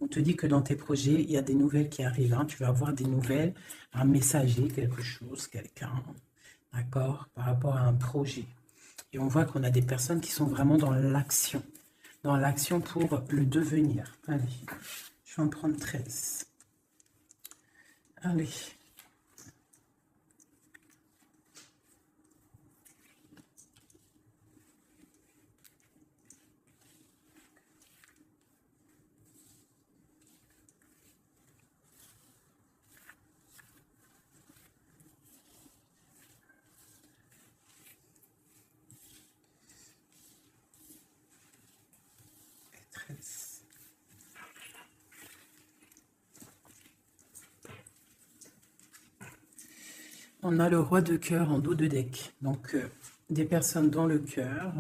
On te dit que dans tes projets, il y a des nouvelles qui arrivent. Hein. Tu vas avoir des nouvelles, un messager, quelque chose, quelqu'un, d'accord, par rapport à un projet. Et on voit qu'on a des personnes qui sont vraiment dans l'action pour le devenir. Allez, je vais en prendre 13. Allez. On a le roi de cœur en dos de deck. Donc, des personnes dans le cœur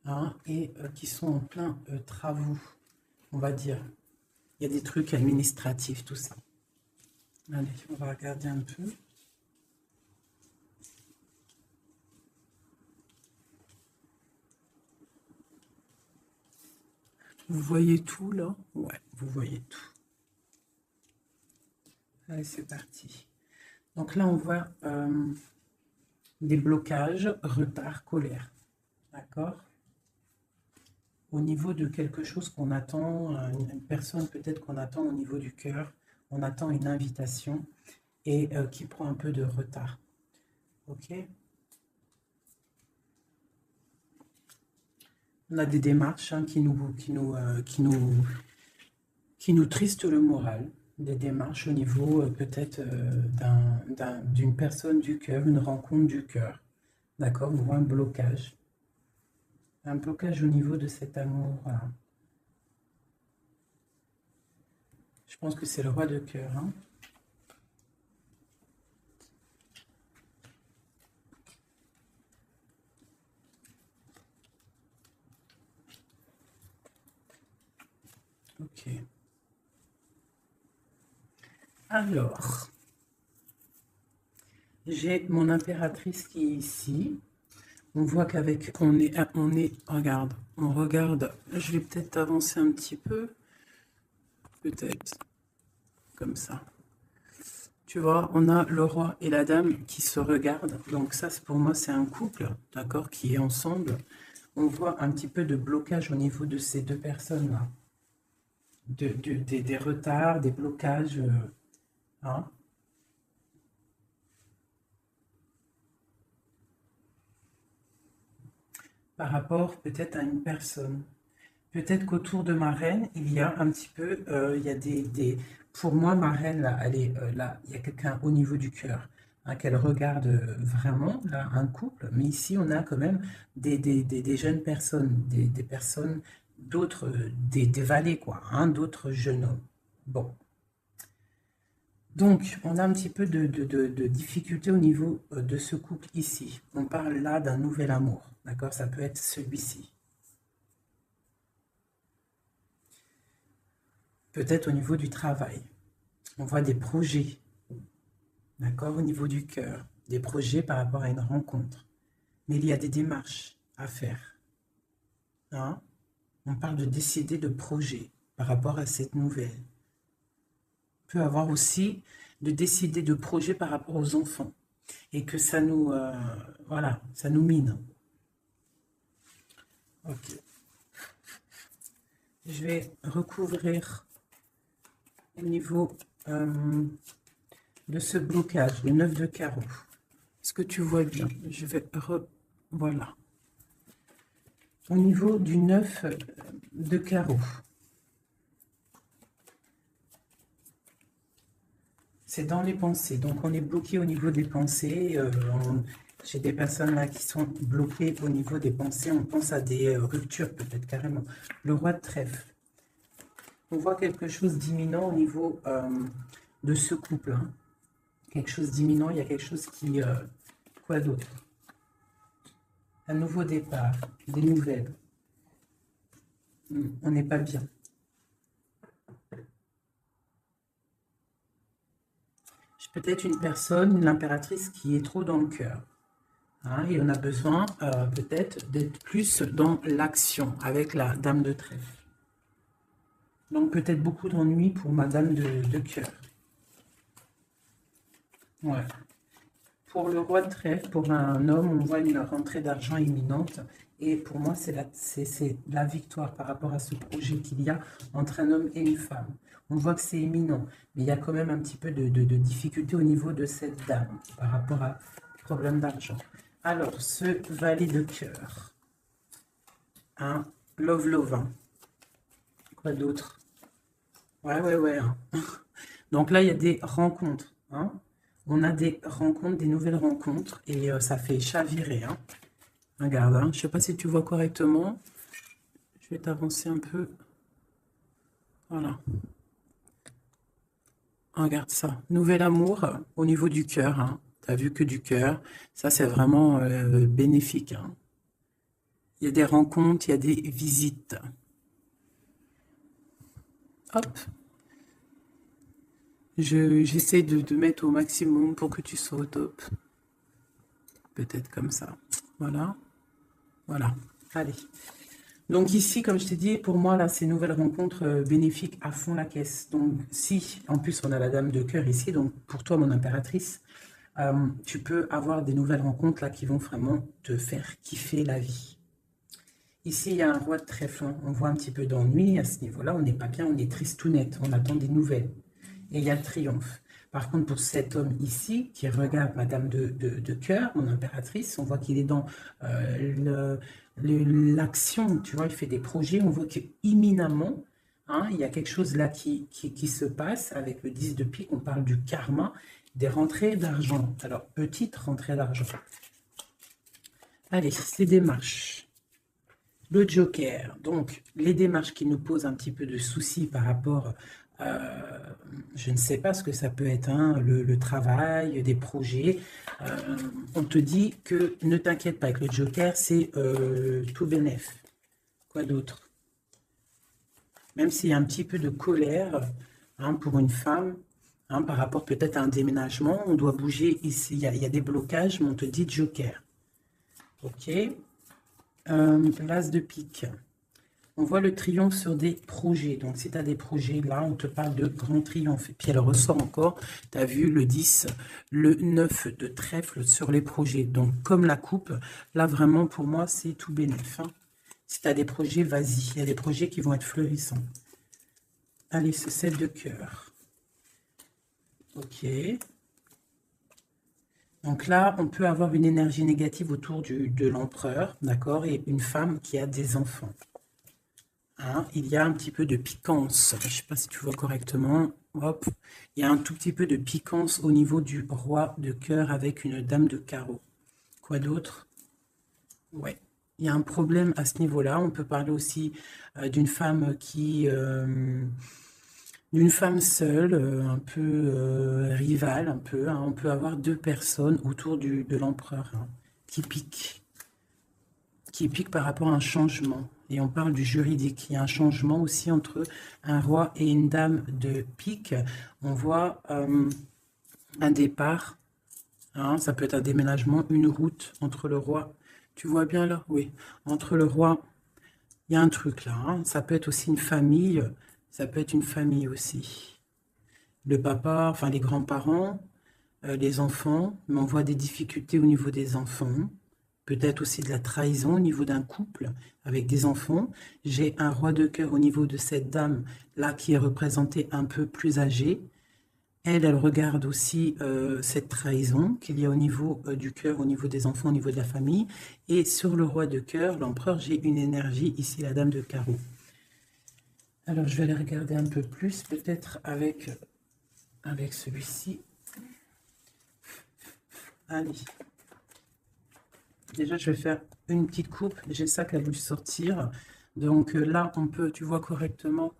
hein, et qui sont en plein travaux, on va dire. Il y a des trucs administratifs, tout ça. Allez, on va regarder un peu. Vous voyez tout, là? Ouais, vous voyez tout. Allez, c'est parti. Donc là, on voit des blocages, retard, colère. D'accord? Au niveau de quelque chose qu'on attend, une personne peut-être qu'on attend au niveau du cœur, on attend une invitation et qui prend un peu de retard. Ok? On a des démarches hein, qui nous tristent le moral. Des démarches au niveau peut-être d'une personne du cœur, une rencontre du cœur. D'accord? On voit un blocage. Un blocage au niveau de cet amour. Voilà. Je pense que c'est le roi de cœur. Hein? Ok. Alors, j'ai mon impératrice qui est ici. On voit qu'avec, regarde, on regarde, je vais peut-être avancer un petit peu, peut-être, comme ça. Tu vois, on a le roi et la dame qui se regardent, donc ça, pour moi, c'est un couple, d'accord, qui est ensemble. On voit un petit peu de blocage au niveau de ces deux personnes-là. Des retards, des blocages, hein. Par rapport peut-être à une personne. Peut-être qu'autour de ma reine, il y a un petit peu, il y a pour moi, ma reine, là, elle est là, il y a quelqu'un au niveau du cœur, hein, qu'elle regarde vraiment, là, un couple, mais ici, on a quand même des jeunes personnes, des personnes, d'autres, des valets, quoi, hein, d'autres jeunes hommes. Bon. Donc, on a un petit peu de difficulté au niveau de ce couple ici. On parle là d'un nouvel amour, d'accord? Ça peut être celui-ci. Peut-être au niveau du travail. On voit des projets, d'accord, au niveau du cœur. Des projets par rapport à une rencontre. Mais il y a des démarches à faire. Hein? On parle de décider de projets par rapport à cette nouvelle. On peut avoir aussi de décider de projets par rapport aux enfants. Et que ça nous, voilà, ça nous mine. Ok. Je vais recouvrir au niveau de ce blocage, le 9 de carreau. Est-ce que tu vois bien? Je vais voilà. Au niveau du 9 de carreau. C'est dans les pensées. Donc, on est bloqué au niveau des pensées. J'ai des personnes là qui sont bloquées au niveau des pensées. On pense à des ruptures, peut-être carrément. Le roi de trèfle. On voit quelque chose d'imminent au niveau de ce couple. Hein. Quelque chose d'imminent. Il y a quelque chose qui... quoi d'autre? Un nouveau départ. Des nouvelles. On n'est pas bien. Peut-être une personne, l'impératrice, qui est trop dans le cœur. Hein, et on a besoin peut-être d'être plus dans l'action avec la dame de trèfle. Donc peut-être beaucoup d'ennuis pour Madame de cœur. Ouais. Pour le roi de trèfle, pour un homme, on voit une rentrée d'argent imminente. Et pour moi, c'est la victoire par rapport à ce projet qu'il y a entre un homme et une femme. On voit que c'est imminent, mais il y a quand même un petit peu de difficulté au niveau de cette dame par rapport à problème d'argent. Alors, ce valet de cœur, un love, hein. Quoi d'autre? Ouais. Hein. Donc là, il y a des rencontres, hein. On a des rencontres, des nouvelles rencontres, et ça fait chavirer, hein. Regarde, hein. Je ne sais pas si tu vois correctement. Je vais t'avancer un peu. Voilà. Regarde ça. Nouvel amour au niveau du cœur, hein. Tu as vu que du cœur. Ça, c'est vraiment bénéfique, hein. Il y a des rencontres, il y a des visites. Hop. J'essaie de mettre au maximum pour que tu sois au top. Peut-être comme ça. Voilà. Voilà. Allez. Donc ici, comme je t'ai dit, pour moi, là, ces nouvelles rencontres bénéfiques à fond la caisse. Donc si, en plus, on a la dame de cœur ici, donc pour toi, mon impératrice, tu peux avoir des nouvelles rencontres là qui vont vraiment te faire kiffer la vie. Ici, il y a un roi de trèfle. On voit un petit peu d'ennui à ce niveau-là. On n'est pas bien, on est triste tout net. On attend des nouvelles. Et il y a le triomphe. Par contre, pour cet homme ici, qui regarde Madame de cœur, mon impératrice, on voit qu'il est dans l'action, tu vois, il fait des projets, on voit qu'imminemment, hein, il y a quelque chose là qui se passe avec le 10 de pique, on parle du karma, des rentrées d'argent. Alors, petite rentrée d'argent. Allez, les démarches. Le joker, donc les démarches qui nous posent un petit peu de soucis par rapport, je ne sais pas ce que ça peut être, hein, le travail, des projets. On te dit que ne t'inquiète pas avec le joker, c'est tout bénef. Quoi d'autre? Même s'il y a un petit peu de colère, hein, pour une femme, hein, par rapport peut-être à un déménagement, on doit bouger ici, il y a des blocages, mais on te dit joker. Ok. L'as de pique. On voit le triomphe sur des projets. Donc, si tu as des projets, là, on te parle de grand triomphe. Et puis, elle ressort encore, tu as vu le 10, le 9 de trèfle sur les projets. Donc, comme la coupe, là, vraiment, pour moi, c'est tout bénéf, hein. Si tu as des projets, vas-y. Il y a des projets qui vont être fleurissants. Allez, ce 7 de cœur. Ok. Donc là, on peut avoir une énergie négative autour de l'empereur, d'accord, et une femme qui a des enfants. Hein, il y a un petit peu de piquance. Je ne sais pas si tu vois correctement. Hop. Il y a un tout petit peu de piquance au niveau du roi de cœur avec une dame de carreau. Quoi d'autre? Ouais. Il y a un problème à ce niveau-là. On peut parler aussi d'une femme qui... d'une femme seule, un peu rivale, un peu, hein. On peut avoir deux personnes autour de l'empereur, hein, qui piquent par rapport à un changement. Et on parle du juridique. Il y a un changement aussi entre un roi et une dame de pique. On voit un départ, hein, ça peut être un déménagement, une route entre le roi. Tu vois bien là? Oui. Entre le roi, il y a un truc là, hein. Ça peut être aussi une famille. Ça peut être une famille aussi. Le papa, enfin les grands-parents, les enfants. Mais on voit des difficultés au niveau des enfants. Peut-être aussi de la trahison au niveau d'un couple avec des enfants. J'ai un roi de cœur au niveau de cette dame là qui est représentée un peu plus âgée. Elle regarde aussi cette trahison qu'il y a au niveau du cœur, au niveau des enfants, au niveau de la famille. Et sur le roi de cœur, l'empereur, j'ai une énergie ici, la dame de carreau. Alors, je vais aller regarder un peu plus, peut-être avec celui-ci. Allez. Déjà, je vais faire une petite coupe. J'ai ça qui a voulu sortir. Donc là, on peut, tu vois correctement.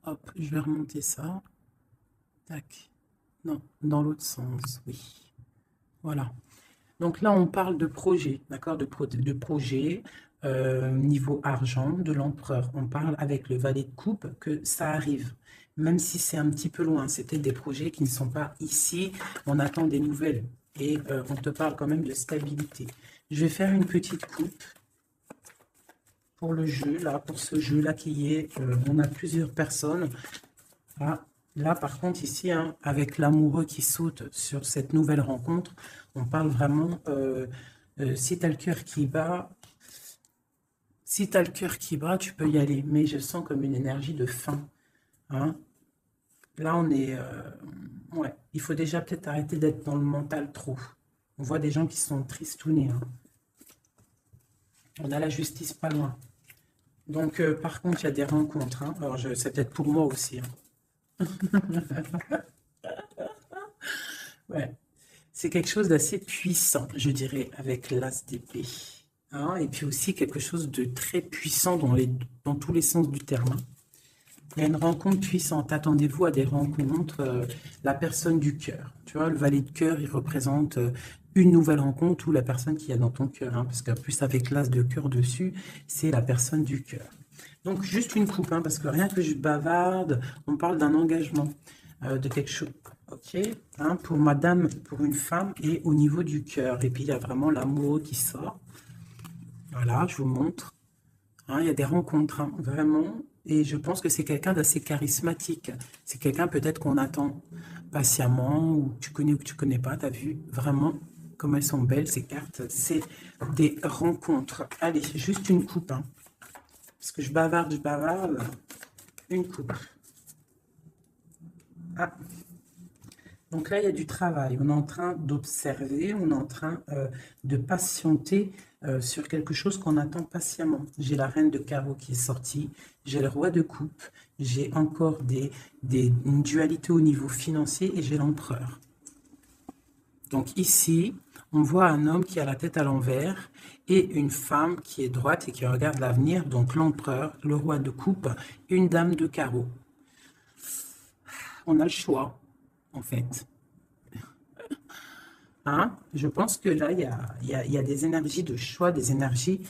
Hop, je vais remonter ça. Tac. Non, dans l'autre sens, oui. Voilà. Donc là, on parle de projet, d'accord, de projet, niveau argent, de l'empereur. On parle avec le valet de coupe que ça arrive, même si c'est un petit peu loin. C'était des projets qui ne sont pas ici. On attend des nouvelles et on te parle quand même de stabilité. Je vais faire une petite coupe. pour le jeu, là, pour ce jeu-là qui est, on a plusieurs personnes. Ah, là, par contre, ici, hein, avec l'amoureux qui saute sur cette nouvelle rencontre, on parle vraiment, si tu as le cœur qui bat, si tu as le cœur qui bat, tu peux y aller. Mais je sens comme une énergie de fin. Hein. Là, on est... ouais, il faut déjà peut-être arrêter d'être dans le mental trop. On voit des gens qui sont tristounés. Hein. On a la justice pas loin. Donc, par contre, il y a des rencontres. Hein. Alors, c'est peut-être pour moi aussi. Hein. Ouais. C'est quelque chose d'assez puissant, je dirais, avec l'as d'épée. Hein. Et puis aussi quelque chose de très puissant dans tous les sens du terme. Hein. Il y a une rencontre puissante. Attendez-vous à des rencontres. La personne du cœur. Tu vois, le valet de cœur, il représente une nouvelle rencontre ou la personne qui est dans ton cœur. Hein, parce qu'en plus, avec l'as de cœur dessus, c'est la personne du cœur. Donc, juste une coupe, hein, parce que rien que je bavarde, on parle d'un engagement, de quelque chose. Ok, hein, pour madame, pour une femme et au niveau du cœur. Et puis, il y a vraiment l'amour qui sort. Voilà, je vous montre. Hein, il y a des rencontres, hein, vraiment. Et je pense que c'est quelqu'un d'assez charismatique. C'est quelqu'un peut-être qu'on attend patiemment, ou tu connais ou que tu connais pas. Tu as vu vraiment comme elles sont belles, ces cartes. C'est des rencontres. Allez, juste une coupe. Hein, parce que je bavarde. Une coupe. Ah. Donc là, il y a du travail. On est en train d'observer, on est en train de patienter sur quelque chose qu'on attend patiemment. J'ai la reine de carreau qui est sortie, j'ai le roi de coupe, j'ai encore une dualité au niveau financier et j'ai l'empereur. Donc ici, on voit un homme qui a la tête à l'envers et une femme qui est droite et qui regarde l'avenir. Donc l'empereur, le roi de coupe, une dame de carreau. On a le choix. En fait. Hein? Je pense que là, il y a des énergies de choix, des énergies,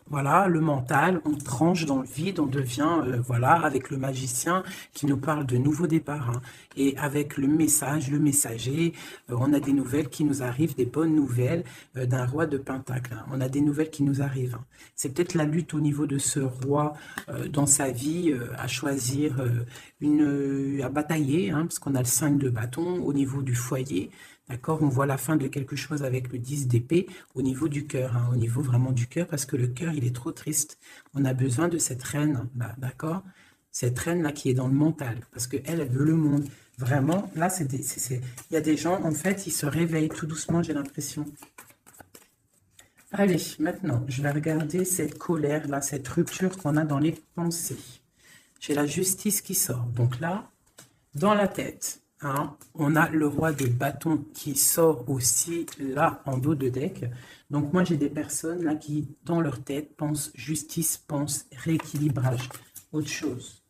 voilà, le mental, on tranche dans le vide, on devient, voilà, avec le magicien qui nous parle de nouveaux départs. Hein. Et avec le message, le messager, on a des nouvelles qui nous arrivent, des bonnes nouvelles d'un roi de Pentacle. Hein. On a des nouvelles qui nous arrivent. Hein. C'est peut-être la lutte au niveau de ce roi dans sa vie, à choisir, à batailler, hein, parce qu'on a le 5 de bâton au niveau du foyer. D'accord, on voit la fin de quelque chose avec le 10 d'épée au niveau du cœur, hein, au niveau vraiment du cœur, parce que le cœur, il est trop triste. On a besoin de cette reine, d'accord? Cette reine-là qui est dans le mental, parce qu'elle, elle veut le monde. Vraiment, là, il y a des gens, en fait, ils se réveillent tout doucement, j'ai l'impression. Allez, maintenant, je vais regarder cette colère-là, cette rupture qu'on a dans les pensées. J'ai la justice qui sort. Donc là, dans la tête... Hein, on a le roi de bâton qui sort aussi là en dos de deck. Donc moi j'ai des personnes là qui dans leur tête pensent justice, pensent rééquilibrage, autre chose.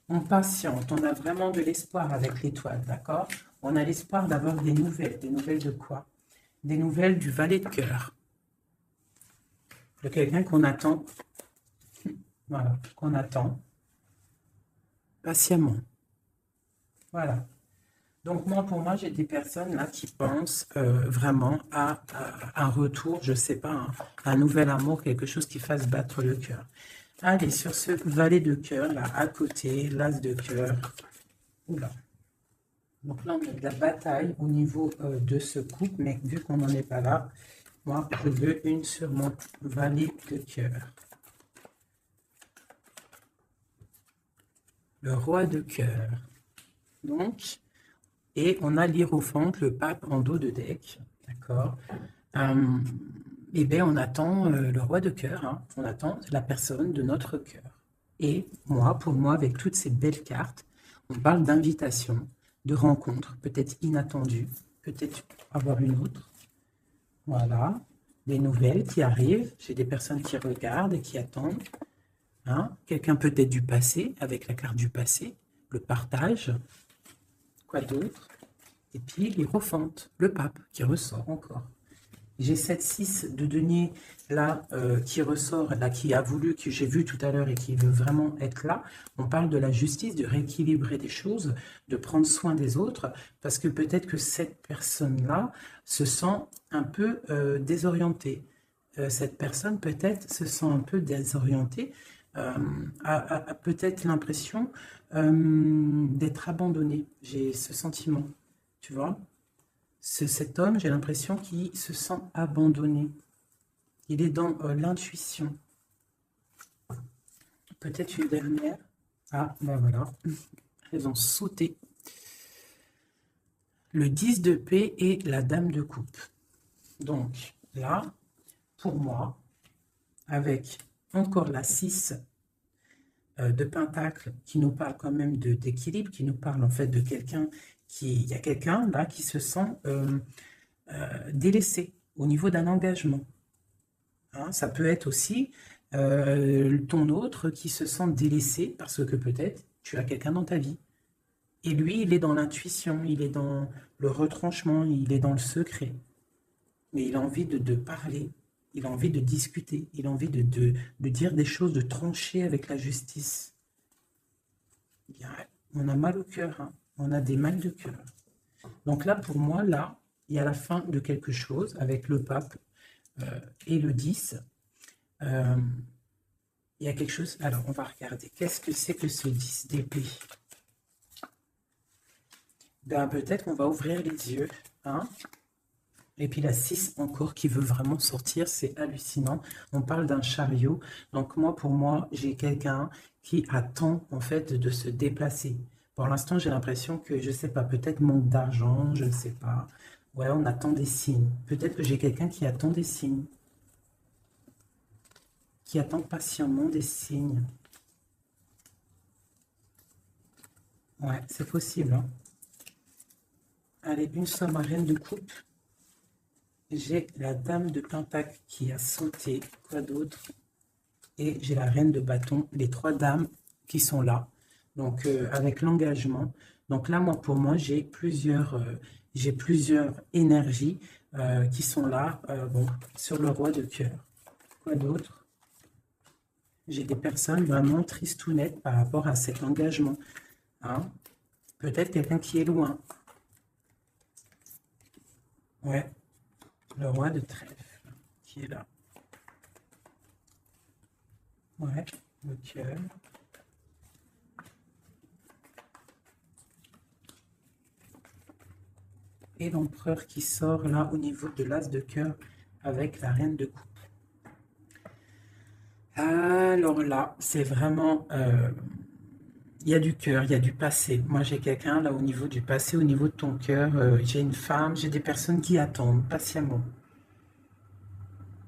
On patiente, on a vraiment de l'espoir avec l'étoile, d'accord? On a l'espoir d'avoir des nouvelles de quoi? Des nouvelles du valet de cœur. De quelqu'un qu'on attend, voilà, qu'on attend patiemment. Voilà. Donc, pour moi, j'ai des personnes là qui pensent vraiment à un retour, je ne sais pas, un nouvel amour, quelque chose qui fasse battre le cœur. Allez, sur ce valet de cœur, là, à côté, l'as de cœur. Oula. Donc là, on a de la bataille au niveau de ce couple, mais vu qu'on n'en est pas là, moi, je veux une sur mon valet de cœur. Le roi de cœur. Donc... Et on a l'hiérophante, le pape en dos de deck, d'accord. Et bien, on attend le roi de cœur, hein, on attend la personne de notre cœur. Et moi, pour moi, avec toutes ces belles cartes, on parle d'invitation, de rencontre, peut-être inattendue, peut-être avoir une autre. Voilà, des nouvelles qui arrivent, j'ai des personnes qui regardent et qui attendent. Hein. Quelqu'un peut-être du passé, avec la carte du passé, le partage. Quoi d'autre? Et puis l'hiérophante, le pape, qui ressort encore. J'ai 7-6 de denier, là, qui ressort, là, qui a voulu, que j'ai vu tout à l'heure et qui veut vraiment être là. On parle de la justice, de rééquilibrer des choses, de prendre soin des autres, parce que peut-être que cette personne-là se sent un peu désorientée. cette personne peut-être se sent un peu désorientée, a peut-être l'impression d'être abandonnée. J'ai ce sentiment, tu vois. Cet homme, j'ai l'impression qu'il se sent abandonné. Il est dans l'intuition. Peut-être une dernière. Ah, ben voilà. Elles ont sauté. Le 10 de paix et la dame de coupe. Donc, là, pour moi, avec encore la 6 de pentacle qui nous parle quand même d'équilibre, qui nous parle en fait de quelqu'un il y a quelqu'un là qui se sent délaissé au niveau d'un engagement. Hein, ça peut être aussi ton autre qui se sent délaissé parce que peut-être tu as quelqu'un dans ta vie. Et lui, il est dans l'intuition, il est dans le retranchement, il est dans le secret. Mais il a envie de parler, il a envie de discuter, il a envie de dire des choses, de trancher avec la justice. Bien, on a mal au cœur, hein. On a des mal de cœur. Donc là, pour moi, là, il y a la fin de quelque chose avec le pape et le 10. Il y a quelque chose... Alors, on va regarder. Qu'est-ce que c'est que ce 10 d'épée? Ben, peut-être qu'on va ouvrir les yeux, hein. Et puis la 6 encore qui veut vraiment sortir, c'est hallucinant. On parle d'un chariot. Donc moi, pour moi, j'ai quelqu'un qui attend en fait de se déplacer. Pour l'instant, j'ai l'impression que, je sais pas, peut-être manque d'argent, je ne sais pas. Ouais, on attend des signes. Peut-être que j'ai quelqu'un qui attend des signes. Qui attend patiemment des signes. Ouais, c'est possible, hein. Allez, une somme à reine de coupe. J'ai la dame de pentacle qui a sauté. Quoi d'autre? Et j'ai la reine de bâton. Les trois dames qui sont là. Donc, avec l'engagement. Donc là, moi, pour moi, j'ai plusieurs énergies qui sont là. Bon, sur le roi de cœur. Quoi d'autre? J'ai des personnes vraiment tristounettes par rapport à cet engagement. Hein? Peut-être quelqu'un qui est loin. Ouais. Le roi de trèfle qui est là. Ouais, le cœur. Et l'empereur qui sort là au niveau de l'as de cœur avec la reine de coupe. Alors là, c'est vraiment... il y a du cœur, il y a du passé. Moi, j'ai quelqu'un là au niveau du passé, au niveau de ton cœur. J'ai une femme, j'ai des personnes qui attendent patiemment.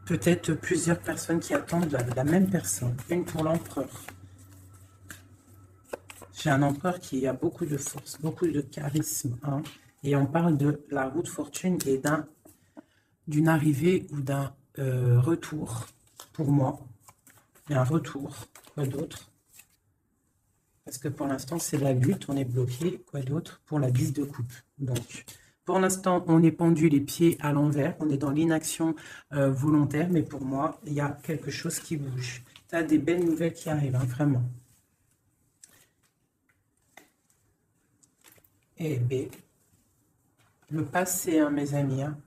Peut-être plusieurs personnes qui attendent la même personne. Une pour l'empereur. J'ai un empereur qui a beaucoup de force, beaucoup de charisme. Hein, et on parle de la roue de fortune et d'une arrivée ou d'un retour. Pour moi, il y a un retour. Quoi d'autre? Parce que pour l'instant, c'est la lutte, on est bloqué. Quoi d'autre? Pour la 10 de coupe. Donc, pour l'instant, on est pendu les pieds à l'envers. On est dans l'inaction volontaire. Mais pour moi, il y a quelque chose qui bouge. Tu as des belles nouvelles qui arrivent, hein, vraiment. Et B. Le passé, hein, mes amis. Hein.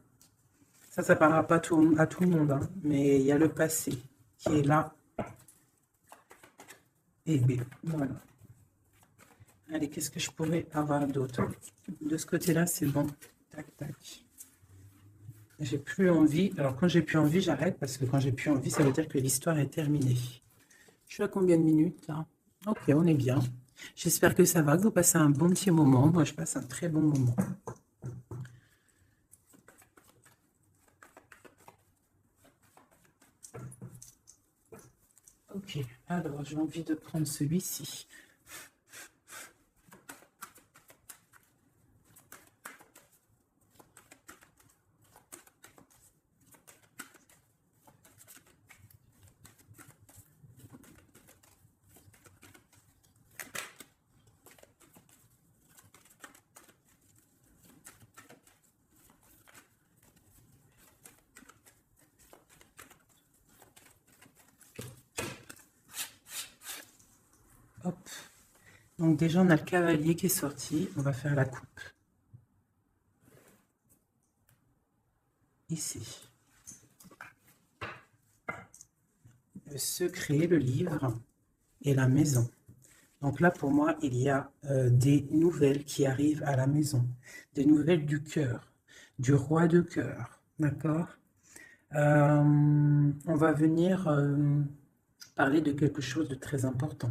Ça ne parlera pas à tout le monde. Hein, mais il y a le passé qui est là. Et B. Voilà. Allez, qu'est-ce que je pourrais avoir d'autre? De ce côté-là, c'est bon. Tac, tac. J'ai plus envie. Alors, quand j'ai plus envie, j'arrête. Parce que quand j'ai plus envie, ça veut dire que l'histoire est terminée. Je suis à combien de minutes, là? Ok, on est bien. J'espère que ça va, que vous passez un bon petit moment. Moi, je passe un très bon moment. Ok, alors j'ai envie de prendre celui-ci. Hop. Donc déjà, on a le cavalier qui est sorti. On va faire la coupe. Ici. le secret, le livre et la maison. Donc là, pour moi, il y a des nouvelles qui arrivent à la maison, des nouvelles du cœur, du roi de cœur, d'accord? On va venir parler de quelque chose de très important.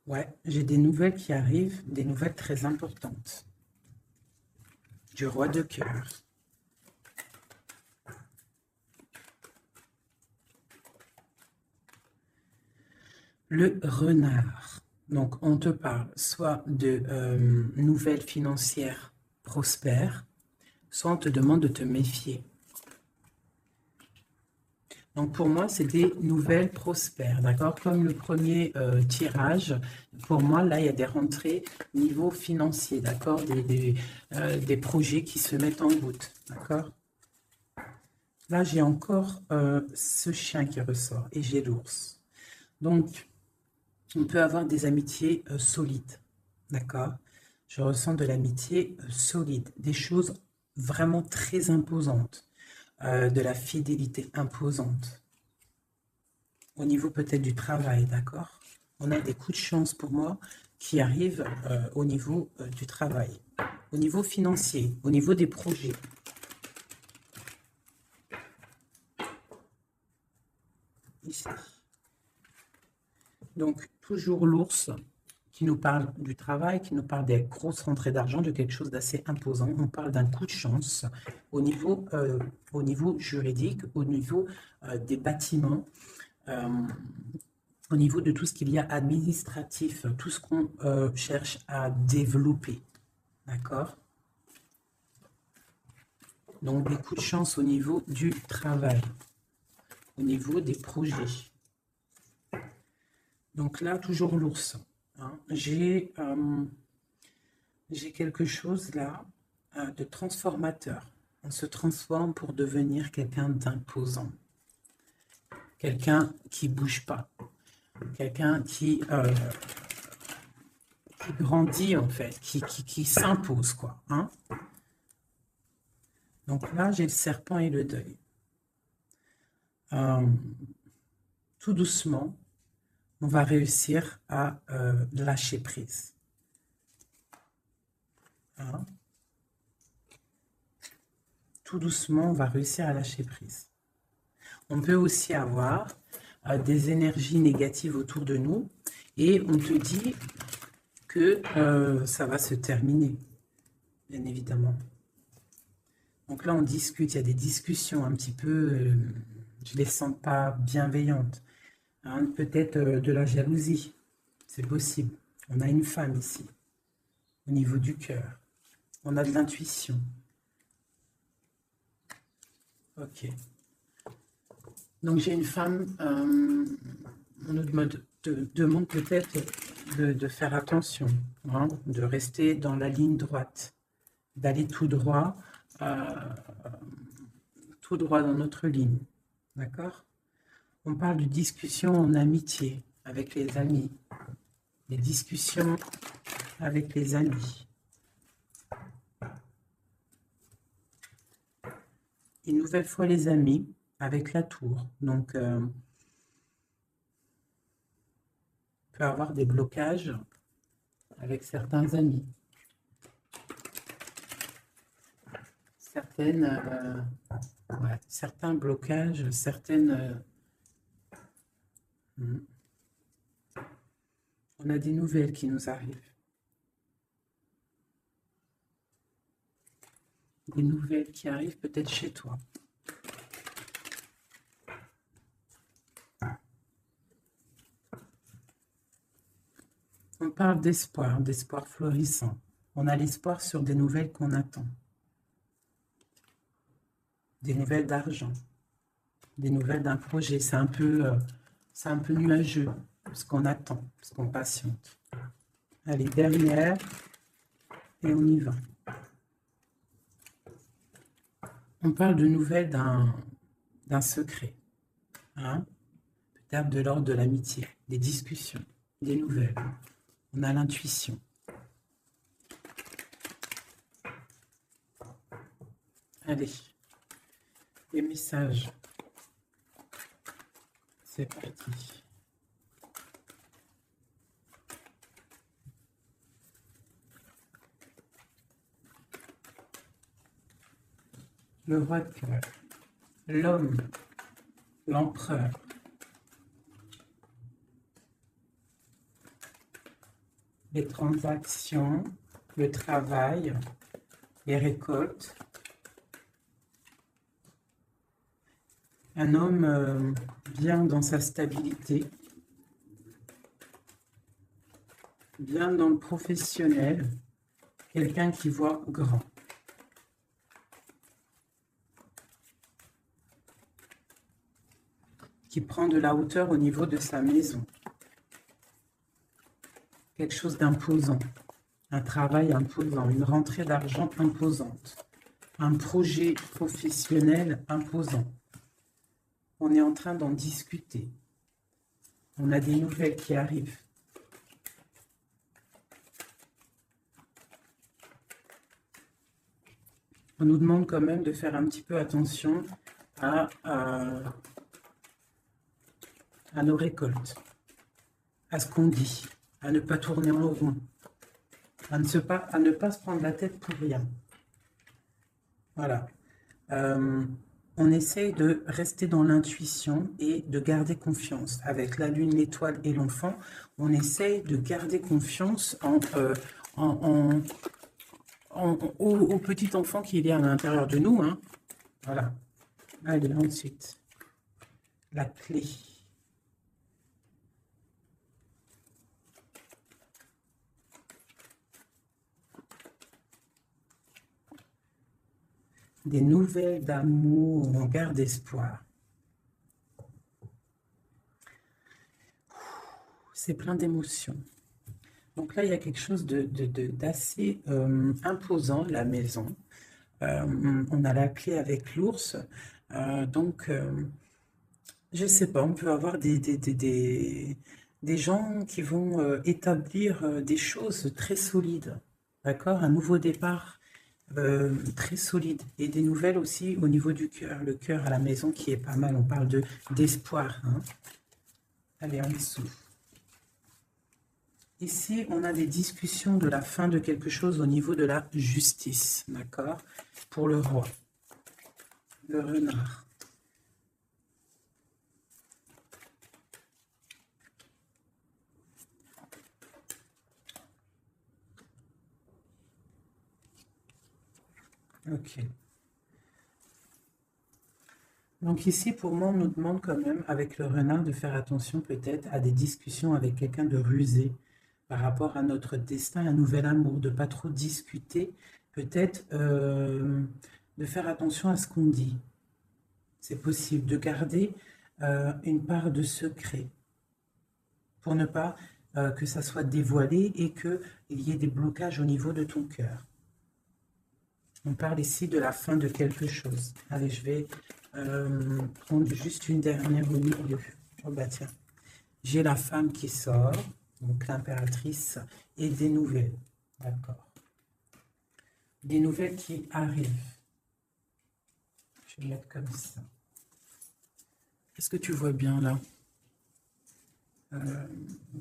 Ouais, j'ai des nouvelles qui arrivent, des nouvelles très importantes. Du roi de cœur. Le renard. Donc, on te parle soit de nouvelles financières prospères, soit on te demande de te méfier. Donc, pour moi, c'est des nouvelles prospères, d'accord? Comme le premier tirage, pour moi, là, il y a des rentrées niveau financier, d'accord? Des projets qui se mettent en route, d'accord? Là, j'ai encore ce chien qui ressort et j'ai l'ours. Donc, on peut avoir des amitiés solides, d'accord? Je ressens de l'amitié solide, des choses vraiment très imposantes, de la fidélité imposante. Au niveau peut-être du travail, d'accord? On a des coups de chance pour moi qui arrivent au niveau du travail, au niveau financier, au niveau des projets. Ici. Donc, toujours l'ours qui nous parle du travail, qui nous parle des grosses rentrées d'argent, de quelque chose d'assez imposant. On parle d'un coup de chance au niveau juridique, au niveau des bâtiments, au niveau de tout ce qu'il y a administratif, tout ce qu'on cherche à développer. D'accord? Donc, des coups de chance au niveau du travail, au niveau des projets. Donc là, toujours l'ours. Hein. J'ai quelque chose là de transformateur. On se transforme pour devenir quelqu'un d'imposant. Quelqu'un qui ne bouge pas. Quelqu'un qui grandit en fait, qui s'impose quoi. Hein. Donc là, j'ai le serpent et le deuil. Tout doucement, on va réussir à lâcher prise. Hein? Tout doucement, on va réussir à lâcher prise. On peut aussi avoir des énergies négatives autour de nous et on te dit que ça va se terminer, bien évidemment. Donc là, on discute, il y a des discussions un petit peu, je ne les sens pas bienveillantes. Hein, peut-être de la jalousie, c'est possible. On a une femme ici, au niveau du cœur. On a de l'intuition. Ok. Donc j'ai une femme, on me demande peut-être de faire attention, hein, de rester dans la ligne droite, d'aller tout droit dans notre ligne. D'accord? On parle de discussions en amitié avec les amis, des discussions avec les amis. Une nouvelle fois les amis avec la tour. Donc, on peut avoir des blocages avec certains amis. Certains blocages, certaines... on a des nouvelles qui nous arrivent. Des nouvelles qui arrivent peut-être chez toi. On parle d'espoir, d'espoir florissant. On a l'espoir sur des nouvelles qu'on attend. Des nouvelles d'argent. Des nouvelles d'un projet. C'est un peu nuageux, ce qu'on attend, ce qu'on patiente. Allez, dernière, et on y va. On parle de nouvelles d'un secret. Hein? Peut-être de l'ordre de l'amitié, des discussions, des nouvelles. On a l'intuition. Allez, les messages. C'est parti. Le roi de cœur, l'homme, l'empereur, les transactions, le travail, les récoltes. Un homme bien dans sa stabilité, bien dans le professionnel, quelqu'un qui voit grand. Qui prend de la hauteur au niveau de sa maison. Quelque chose d'imposant, un travail imposant, une rentrée d'argent imposante, un projet professionnel imposant. On est en train d'en discuter. On a des nouvelles qui arrivent. On nous demande quand même de faire un petit peu attention à nos récoltes, à ce qu'on dit, à ne pas tourner en rond, à ne pas se prendre la tête pour rien. Voilà. On essaye de rester dans l'intuition et de garder confiance. Avec la lune, l'étoile et l'enfant, on essaye de garder confiance au petit enfant qui est à l'intérieur de nous. Hein. Voilà. Allez, ensuite, la clé. Des nouvelles d'amour, on garde espoir. C'est plein d'émotions. Donc là, il y a quelque chose d'assez imposant, la maison. On a la clé avec l'ours. Donc, je ne sais pas, on peut avoir des gens qui vont établir des choses très solides. D'accord? Un nouveau départ. Très solide et des nouvelles aussi au niveau du cœur, le cœur à la maison qui est pas mal, on parle d'espoir. Hein. Allez, en dessous. Ici, on a des discussions de la fin de quelque chose au niveau de la justice, d'accord? Pour le roi, le renard. Ok. Donc ici, pour moi, on nous demande quand même, avec le renard, de faire attention peut-être à des discussions avec quelqu'un de rusé par rapport à notre destin, un nouvel amour, de pas trop discuter, peut-être de faire attention à ce qu'on dit. C'est possible de garder une part de secret pour ne pas que ça soit dévoilé et qu'il y ait des blocages au niveau de ton cœur. On parle ici de la fin de quelque chose. Allez, je vais prendre juste une dernière au milieu. Oh bah tiens, j'ai la femme qui sort, donc l'impératrice, et des nouvelles. D'accord. Des nouvelles qui arrivent. Je vais mettre comme ça. Est-ce que tu vois bien là?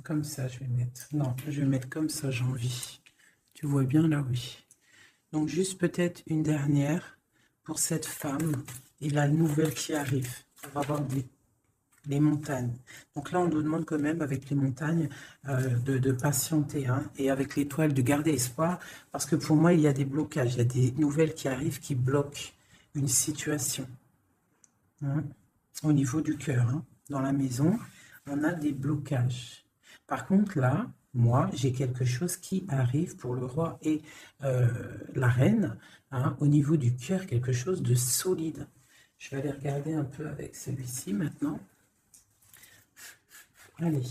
Comme ça, je vais mettre. Non, je vais mettre comme ça, j'ai envie. Tu vois bien là, oui. Donc, juste peut-être une dernière pour cette femme et la nouvelle qui arrive. On va voir les montagnes. Donc là, on nous demande quand même, avec les montagnes, de patienter. Hein, et avec l'étoile, de garder espoir. Parce que pour moi, il y a des blocages. Il y a des nouvelles qui arrivent qui bloquent une situation. Hein, au niveau du cœur. Hein, dans la maison, on a des blocages. Par contre, là... Moi, j'ai quelque chose qui arrive pour le roi et la reine, hein, au niveau du cœur, quelque chose de solide. Je vais aller regarder un peu avec celui-ci maintenant. Allez,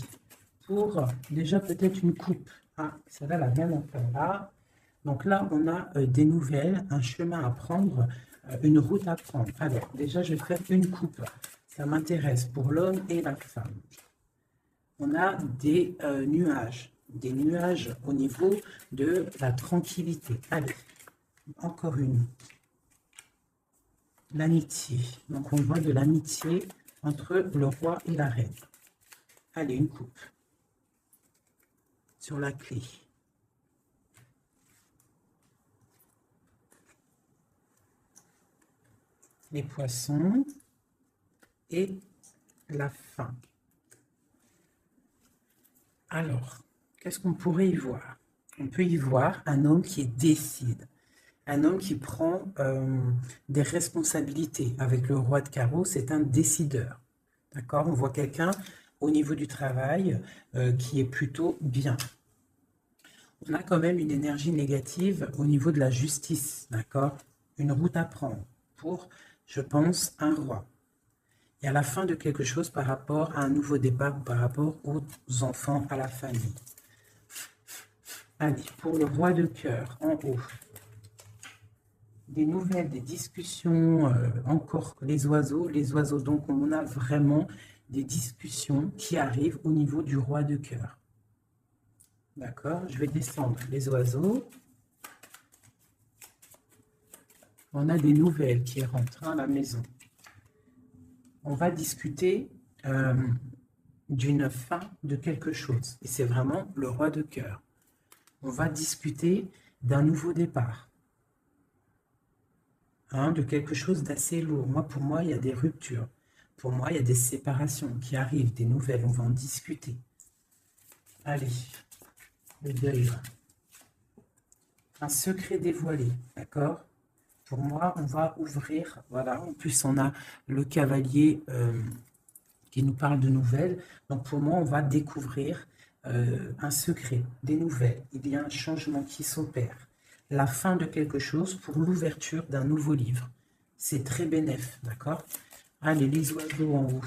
pour déjà peut-être une coupe. Ah, celle-là, la même encore là. Donc là, on a des nouvelles, un chemin à prendre, une route à prendre. Alors, déjà, je vais faire une coupe. Ça m'intéresse pour l'homme et la femme. On a des nuages. des nuages au niveau de la tranquillité. Allez, encore une. L'amitié. Donc, on voit de l'amitié entre le roi et la reine. Allez, une coupe. Sur la clé. Les poissons et la fin. Alors, qu'est-ce qu'on pourrait y voir? On peut y voir un homme qui décide, un homme qui prend des responsabilités. Avec le roi de carreau, c'est un décideur. D'accord? On voit quelqu'un au niveau du travail qui est plutôt bien. On a quand même une énergie négative au niveau de la justice. D'accord? Une route à prendre pour, je pense, un roi. Et à la fin de quelque chose par rapport à un nouveau départ ou par rapport aux enfants, à la famille. Allez, pour le roi de cœur, en haut. Des nouvelles, des discussions, encore les oiseaux. Les oiseaux, donc on a vraiment des discussions qui arrivent au niveau du roi de cœur. D'accord, je vais descendre les oiseaux. On a des nouvelles qui rentrent à la maison. On va discuter d'une fin de quelque chose. Et c'est vraiment le roi de cœur. On va discuter d'un nouveau départ. De quelque chose d'assez lourd. Pour moi, il y a des ruptures. Pour moi, il y a des séparations qui arrivent, des nouvelles. On va en discuter. Allez, le deuil. Un secret dévoilé, d'accord? Pour moi, on va ouvrir, voilà. En plus, on a le cavalier qui nous parle de nouvelles. Donc, pour moi, on va découvrir un secret, des nouvelles. Il y a un changement qui s'opère. La fin de quelque chose pour l'ouverture d'un nouveau livre. C'est très bénéfique, d'accord? Allez, les oiseaux en haut.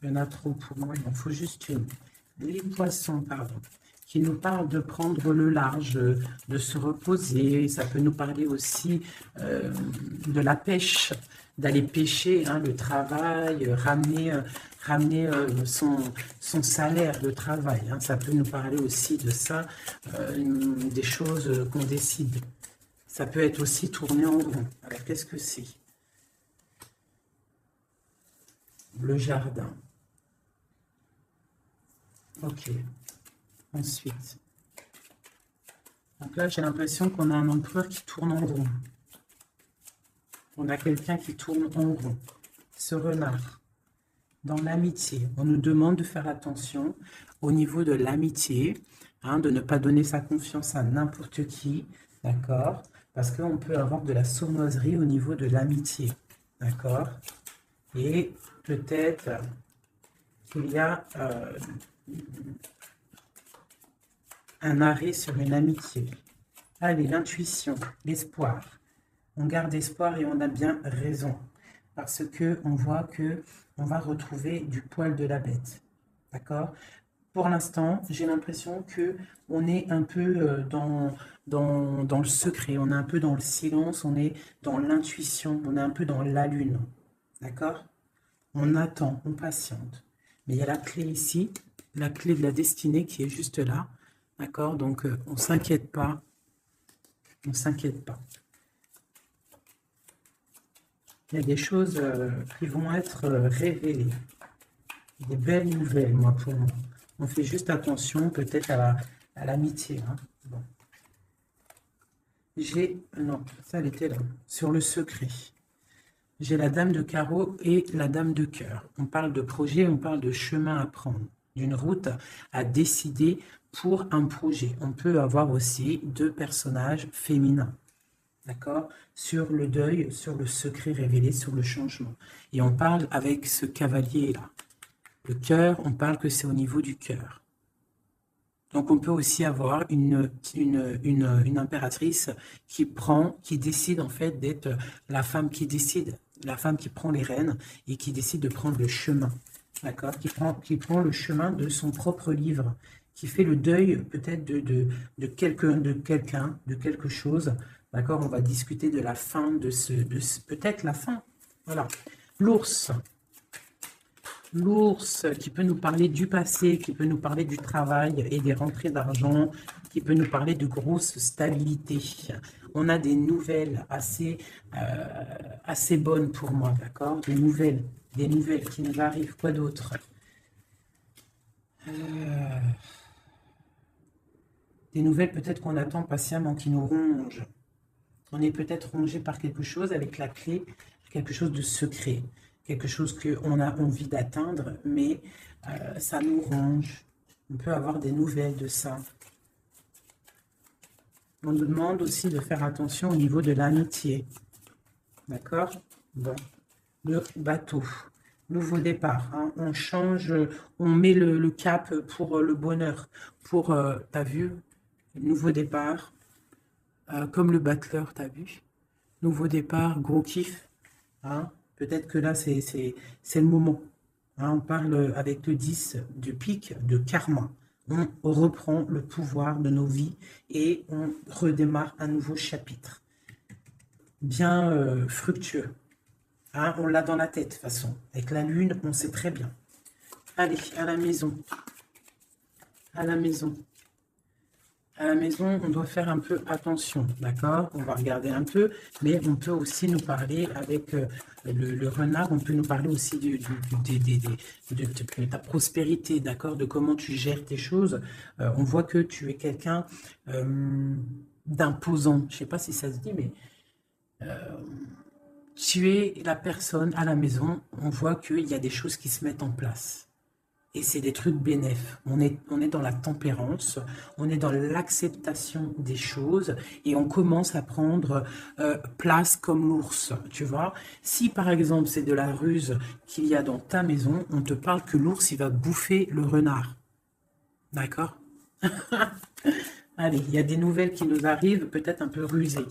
Il y en a trop pour moi, il en faut juste une. Les poissons, pardon, qui nous parlent de prendre le large, de se reposer. Ça peut nous parler aussi de la pêche, d'aller pêcher, le travail, ramener son salaire de travail. Ça peut nous parler aussi de ça, des choses qu'on décide. Ça peut être aussi tourné en rond. Alors, qu'est-ce que c'est? Le jardin. Ok. Ensuite. Donc là, j'ai l'impression qu'on a un empereur qui tourne en rond. On a quelqu'un qui tourne en rond. Ce renard. Dans l'amitié, on nous demande de faire attention au niveau de l'amitié, de ne pas donner sa confiance à n'importe qui, d'accord? Parce qu'on peut avoir de la sournoiserie au niveau de l'amitié, d'accord? Et peut-être qu'il y a un arrêt sur une amitié. Allez, l'intuition, l'espoir. On garde espoir et on a bien raison. Parce que on voit que on va retrouver du poil de la bête. D'accord? Pour l'instant, j'ai l'impression que on est un peu dans le secret, on est un peu dans le silence, on est dans l'intuition, on est un peu dans la lune. D'accord? On attend, on patiente. Mais il y a la clé ici, la clé de la destinée qui est juste là. D'accord? Donc, on ne s'inquiète pas. On ne s'inquiète pas. Il y a des choses qui vont être révélées. Des belles nouvelles, moi, pour moi. On fait juste attention, peut-être, à l'amitié. Bon. Non, ça, elle était là. Sur le secret. J'ai la dame de carreau et la dame de cœur. On parle de projet, on parle de chemin à prendre, d'une route à décider pour un projet. On peut avoir aussi deux personnages féminins, d'accord? Sur le deuil, sur le secret révélé, sur le changement. Et on parle avec ce cavalier-là. Le cœur, on parle que c'est au niveau du cœur. Donc, on peut aussi avoir une impératrice qui décide en fait d'être la femme qui décide, la femme qui prend les rênes et qui décide de prendre le chemin, d'accord? Qui prend le chemin de son propre livre, qui fait le deuil peut-être de quelque chose, d'accord? On va discuter de la fin, peut-être la fin, voilà. L'ours. L'ours qui peut nous parler du passé, qui peut nous parler du travail et des rentrées d'argent, qui peut nous parler de grosse stabilité. On a des nouvelles assez bonnes pour moi, d'accord? Des nouvelles qui nous arrivent. Quoi d'autre? Des nouvelles peut-être qu'on attend patiemment, qui nous rongent. On est peut-être rongé par quelque chose avec la clé, quelque chose de secret, quelque chose qu'on a envie d'atteindre, mais ça nous ronge. On peut avoir des nouvelles de ça. On nous demande aussi de faire attention au niveau de l'amitié. D'accord? Bon. Le bateau. Nouveau départ. Hein. On change, on met le cap pour le bonheur. Pour, t'as vu? Nouveau départ. Comme le battleur, t'as vu? Nouveau départ, gros kiff. Hein. Peut-être que là, c'est le moment. Hein. On parle avec le 10 du pic de karma. On reprend le pouvoir de nos vies et on redémarre un nouveau chapitre. Bien fructueux. Hein, on l'a dans la tête, de toute façon. Avec la lune, on sait très bien. Allez, à la maison. À la maison. À la maison, on doit faire un peu attention, d'accord? On va regarder un peu, mais on peut aussi nous parler avec le renard, on peut nous parler aussi de ta prospérité, d'accord? De comment tu gères tes choses. On voit que tu es quelqu'un d'imposant. Je ne sais pas si ça se dit, mais tu es la personne à la maison, on voit qu'il y a des choses qui se mettent en place. Et c'est des trucs bénéfiques. On est dans la tempérance, on est dans l'acceptation des choses et on commence à prendre place comme l'ours, tu vois. Si par exemple c'est de la ruse qu'il y a dans ta maison, on te parle que l'ours il va bouffer le renard. D'accord? Allez, il y a des nouvelles qui nous arrivent, peut-être un peu rusées.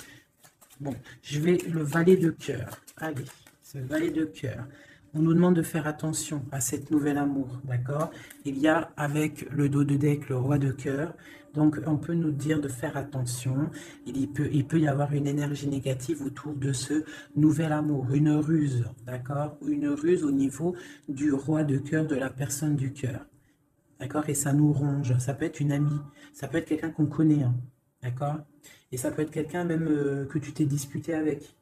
Bon, je vais le valet de cœur. Allez, ce valet de cœur. On nous demande de faire attention à cette nouvelle amour, d'accord? Il y a avec le dos de deck le roi de cœur, donc on peut nous dire de faire attention. Il peut y avoir une énergie négative autour de ce nouvel amour, une ruse, d'accord? Une ruse au niveau du roi de cœur, de la personne du cœur, d'accord? Et ça nous ronge, ça peut être une amie, ça peut être quelqu'un qu'on connaît, hein, d'accord? Et ça peut être quelqu'un même que tu t'es disputé avec.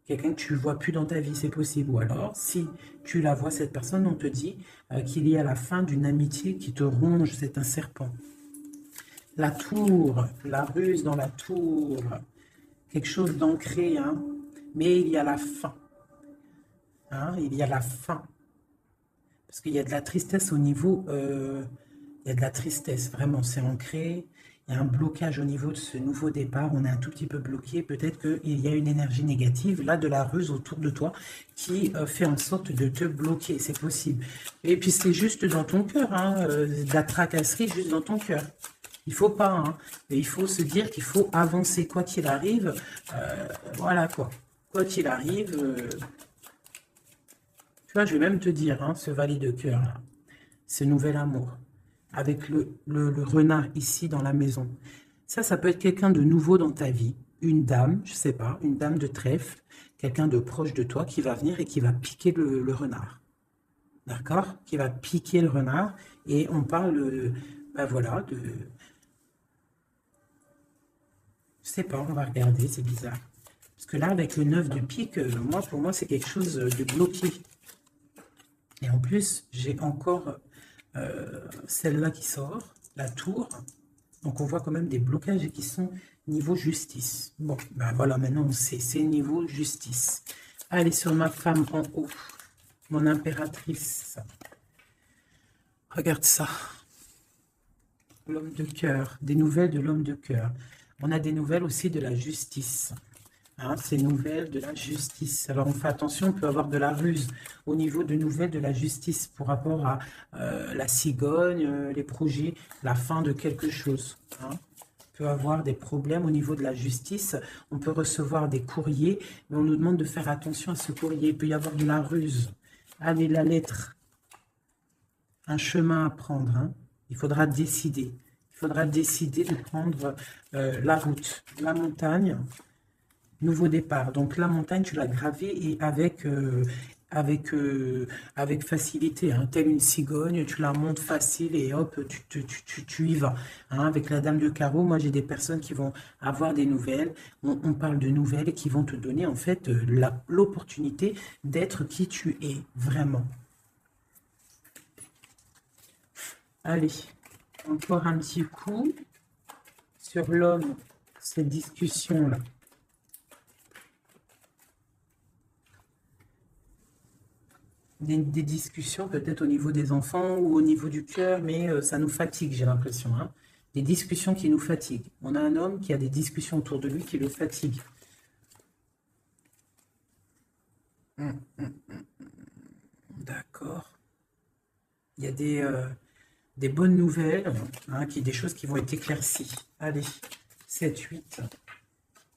Quelqu'un que tu ne vois plus dans ta vie, c'est possible. Ou alors, si tu la vois, cette personne, on te dit qu'il y a la fin d'une amitié qui te ronge, c'est un serpent. La tour, la ruse dans la tour, quelque chose d'ancré, hein, mais il y a la fin. Hein, il y a la fin. Parce qu'il y a de la tristesse au niveau... il y a de la tristesse, vraiment, c'est ancré. Il y a un blocage au niveau de ce nouveau départ, on est un tout petit peu bloqué, peut-être qu'il y a une énergie négative, là, de la ruse autour de toi, qui fait en sorte de te bloquer, c'est possible. Et puis c'est juste dans ton cœur, hein, de la tracasserie juste dans ton cœur. Il ne faut pas, hein, mais il faut se dire qu'il faut avancer, quoi qu'il arrive, voilà quoi. Quoi qu'il arrive, tu vois, je vais même te dire, hein, ce valet de cœur, là, ce nouvel amour, avec le renard ici dans la maison. Ça peut être quelqu'un de nouveau dans ta vie, une dame, je sais pas, une dame de trèfle, quelqu'un de proche de toi qui va venir et qui va piquer le renard. D'accord? Qui va piquer le renard. Et on parle, ben voilà, de... Je sais pas, on va regarder, c'est bizarre. Parce que là, avec le 9 de pique, pour moi, c'est quelque chose de bloqué. Et en plus, j'ai encore... celle-là qui sort, la tour. Donc on voit quand même des blocages qui sont niveau justice. Bon, ben voilà, maintenant on sait, c'est niveau justice. Allez, sur ma femme en haut, mon impératrice. Regarde ça. L'homme de cœur, des nouvelles de l'homme de cœur. On a des nouvelles aussi de la justice. Hein, ces nouvelles de la justice. Alors on fait attention, on peut avoir de la ruse au niveau de nouvelles de la justice pour rapport à la cigogne, les projets, la fin de quelque chose. Hein. On peut avoir des problèmes au niveau de la justice, on peut recevoir des courriers, mais on nous demande de faire attention à ce courrier. Il peut y avoir de la ruse. Allez, la lettre. Un chemin à prendre. Hein. Il faudra décider. Il faudra décider de prendre la route, la montagne. Nouveau départ. Donc la montagne, tu l'as gravée et avec avec facilité, hein. Telle une cigogne, tu la montes facile et hop, tu y vas, hein. Avec la dame de carreau, moi j'ai des personnes qui vont avoir des nouvelles, on parle de nouvelles et qui vont te donner en fait l'opportunité d'être qui tu es vraiment. Allez, encore un petit coup sur l'homme, cette discussion-là. Des discussions peut-être au niveau des enfants ou au niveau du cœur, mais ça nous fatigue, j'ai l'impression, hein. Des discussions qui nous fatiguent. On a un homme qui a des discussions autour de lui qui le fatiguent. D'accord. Il y a des bonnes nouvelles, hein, des choses qui vont être éclaircies. Allez, 7, 8.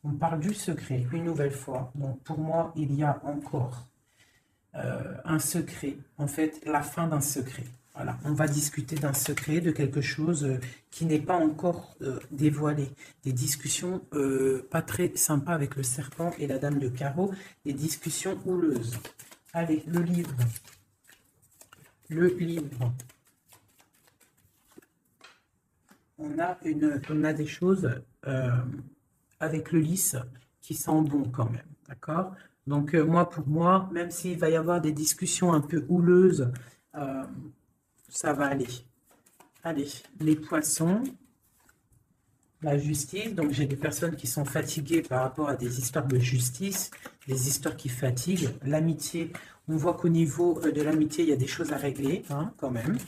On parle du secret, une nouvelle fois. Donc pour moi, il y a encore un secret, en fait, la fin d'un secret. Voilà, on va discuter d'un secret, de quelque chose qui n'est pas encore dévoilé. Des discussions pas très sympas avec le serpent et la dame de carreau, des discussions houleuses. Allez, le livre. Le livre. On a des choses avec le lys qui sent bon quand même, d'accord? Donc moi, pour moi, même s'il va y avoir des discussions un peu houleuses, ça va aller. Allez, les poissons, la justice. Donc j'ai des personnes qui sont fatiguées par rapport à des histoires de justice, des histoires qui fatiguent. L'amitié, on voit qu'au niveau de l'amitié, il y a des choses à régler, hein, quand même.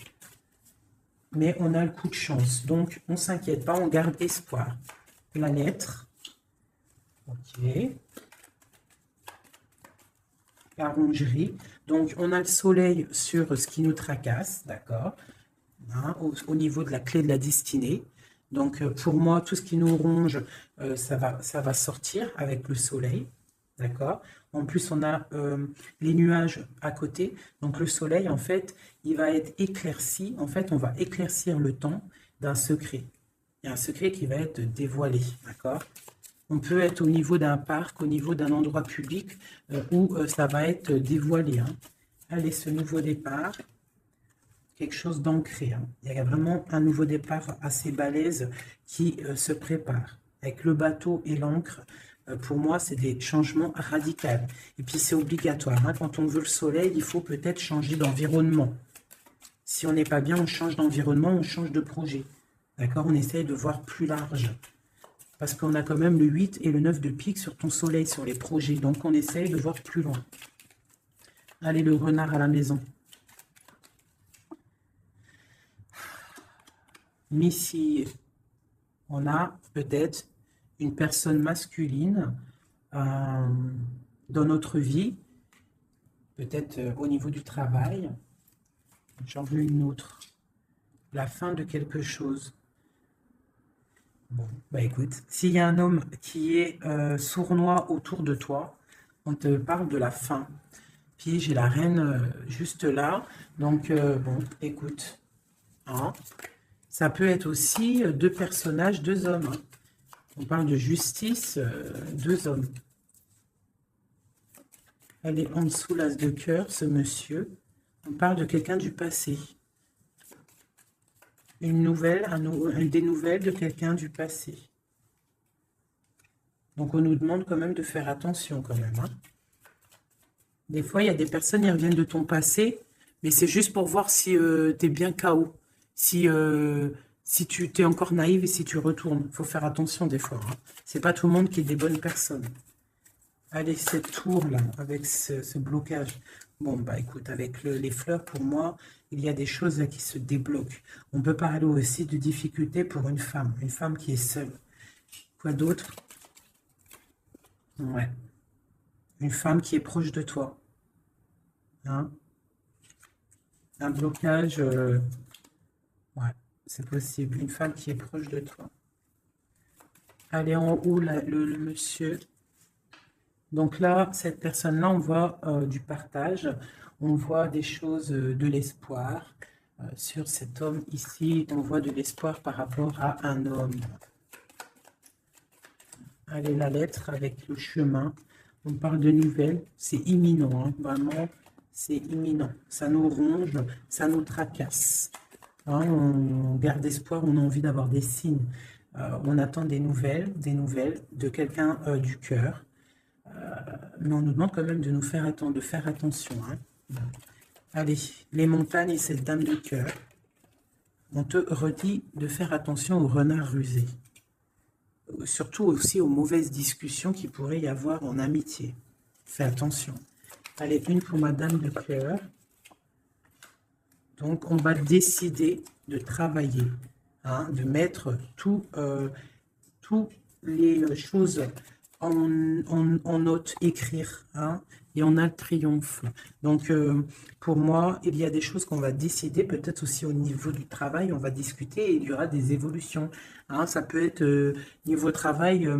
Mais on a le coup de chance. Donc on ne s'inquiète pas, on garde espoir. La lettre. Ok. La rongerie. Donc, on a le soleil sur ce qui nous tracasse, d'accord, hein, au niveau de la clé de la destinée. Donc, pour moi, tout ce qui nous ronge, ça va sortir avec le soleil, d'accord. En plus, on a les nuages à côté. Donc, le soleil, en fait, il va être éclairci. En fait, on va éclaircir le temps d'un secret. Il y a un secret qui va être dévoilé, d'accord. On peut être au niveau d'un parc, au niveau d'un endroit public où ça va être dévoilé, hein. Allez, ce nouveau départ, quelque chose d'ancré, hein. Il y a vraiment un nouveau départ assez balèze qui se prépare. Avec le bateau et l'encre, pour moi, c'est des changements radicaux. Et puis, c'est obligatoire, hein. Quand on veut le soleil, il faut peut-être changer d'environnement. Si on n'est pas bien, on change d'environnement, on change de projet. D'accord? On essaye de voir plus large. Parce qu'on a quand même le 8 et le 9 de pique sur ton soleil, sur les projets. Donc, on essaye de voir plus loin. Allez, le renard à la maison. Missile. On a peut-être une personne masculine dans notre vie. Peut-être au niveau du travail. J'en veux une autre. La fin de quelque chose. Bon, bah écoute, s'il y a un homme qui est sournois autour de toi, on te parle de la fin. Puis j'ai la reine juste là. Donc, bon, écoute. Hein, ça peut être aussi deux personnages, deux hommes. Hein. On parle de justice, deux hommes. Elle est en dessous, l'as de cœur, ce monsieur. On parle de quelqu'un du passé. Une nouvelle, des nouvelles de quelqu'un du passé. Donc, on nous demande quand même de faire attention quand même. Hein. Des fois, il y a des personnes qui reviennent de ton passé, mais c'est juste pour voir si tu es bien KO. Si tu t'es encore naïve et si tu retournes. Il faut faire attention des fois. Hein. C'est pas tout le monde qui est des bonnes personnes. Allez, cette tour-là, avec ce blocage. Bon, bah écoute, avec les fleurs, pour moi, il y a des choses là qui se débloquent. On peut parler aussi de difficultés pour une femme qui est seule. Quoi d'autre? Ouais. Une femme qui est proche de toi. Hein? Un blocage, ouais, c'est possible. Une femme qui est proche de toi. Allez, en haut, là, le monsieur. Donc là, cette personne-là, on voit du partage, on voit des choses, de l'espoir. Sur cet homme ici, on voit de l'espoir par rapport à un homme. Allez, la lettre avec le chemin. On parle de nouvelles, c'est imminent, hein, vraiment. c'est imminent. Ça nous ronge, ça nous tracasse. Hein, on garde espoir, on a envie d'avoir des signes. On attend des nouvelles de quelqu'un du cœur. Mais on nous demande quand même de nous faire de faire attention. Hein. Allez, les montagnes et cette dame de cœur. On te redit de faire attention aux renards rusés. Surtout aussi aux mauvaises discussions qu'il pourrait y avoir en amitié. Fais attention. Allez, une pour ma dame de cœur. Donc, on va décider de travailler, hein, de mettre toutes les choses en note, écrire, hein, et on a le triomphe. Donc, pour moi, il y a des choses qu'on va décider, peut-être aussi au niveau du travail, on va discuter et il y aura des évolutions. Hein, ça peut être niveau travail,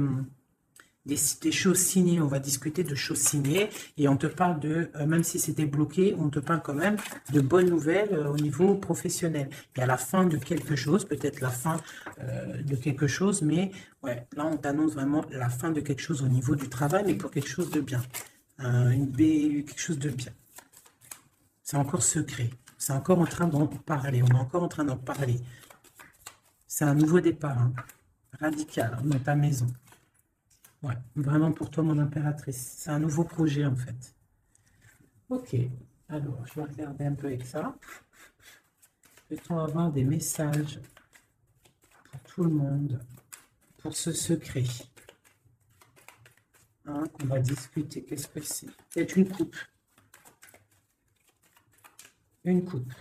des choses signées, on va discuter de choses signées et on te parle de, même si c'était bloqué, on te parle quand même de bonnes nouvelles au niveau professionnel. Il y a la fin de quelque chose, peut-être la fin de quelque chose, mais ouais, là on t'annonce vraiment la fin de quelque chose au niveau du travail, mais pour quelque chose de bien. Quelque chose de bien. C'est encore secret, c'est encore en train d'en parler, on est encore en train d'en parler. C'est un nouveau départ, hein, radical, hein, dans ta maison. Ouais, vraiment pour toi, mon impératrice. C'est un nouveau projet, en fait. Ok, alors, je vais regarder un peu avec ça. Peut-on avoir des messages pour tout le monde, pour ce secret, hein, qu'on va discuter? Qu'est-ce que c'est? C'est une coupe. Une coupe.